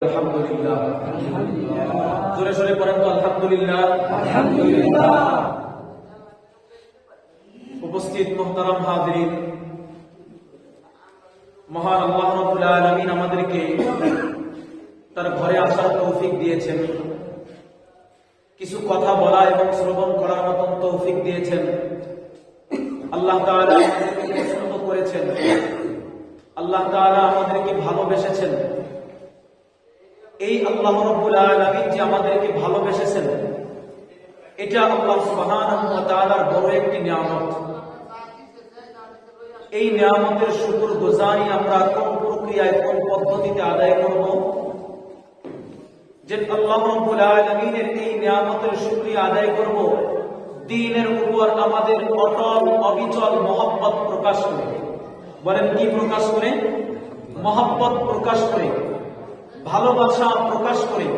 আলহামদুলিল্লাহ। জোরে সোরে পড়েন তো আলহামদুলিল্লাহ। আলহামদুলিল্লাহ। উপস্থিত মুহতারাম হাজিরিন, মহান আল্লাহ রাব্বুল আলামিন আমাদেরকে তার ঘরে আসার তৌফিক দিয়েছেন, কিছু কথা বলা এবং শ্রবণ করার মতন তৌফিক দিয়েছেন। আল্লাহ তাআলা আমাদেরকে পছন্দ করেছেন, আল্লাহ তাআলা আমাদেরকে ভালোবেসেছেন। এই আল্লাহ রাব্বুল আলামিন যে আমাদেরকে ভালোবেসেছেন, এটা আল্লাহ সুবহানাহু ওয়া তাআলার বড় একটি নিয়ামত। এই নিয়ামতের শুকর গুজারি আমরা কোন প্রক্রিয়ায়, কোন পদ্ধতিতে আদায় করব, যে আল্লাহ রাব্বুল আলামিনের এই নিয়ামতের শুকরিয়া আদায় করব দ্বীনের উপর আমাদের অটল অবিচল মহব্বত প্রকাশ করে। বলেন কি প্রকাশ করে? মহব্বত প্রকাশ করে, ভালোবাসা প্রকাশ করে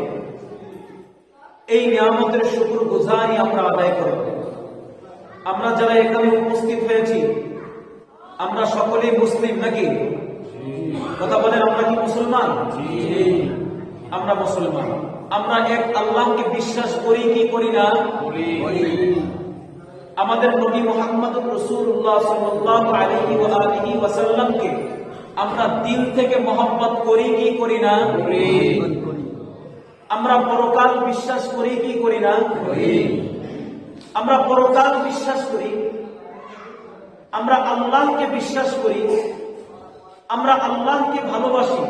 এই নিয়ামতের শুকর গুজারি আমরা আদায় করব। আমরা যারা এখানে উপস্থিত হয়েছি, আমরা সকলেই মুসলিম নাকি? কথা বলেন, আমরা কি মুসলমান? আমরা মুসলমান। আমরা এক আল্লাহকে বিশ্বাস করি কি করি না? আমাদের নবী মুহাম্মদুর রাসূলুল্লাহ সাল্লাল্লাহু আলাইহি ওয়া আলিহি ওয়াসাল্লামকে আমরা দিল থেকে মহব্বত করি কি করি না? আমরা পরকাল বিশ্বাস করি কি করি না? আমরা পরকাল বিশ্বাস করি, আমরা আল্লাহকে বিশ্বাস করি, আমরা আল্লাহকে ভালোবাসি,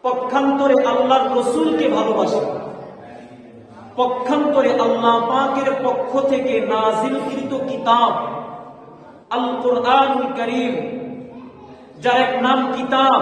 পক্ষান্তরে আল্লাহর রাসূলকে ভালোবাসি, পক্ষান্তরে আল্লাহ পাকের পক্ষ থেকে নাজিলকৃত কিতাব আল কোরআনুল কারীম, যার এক নাম কিতাব,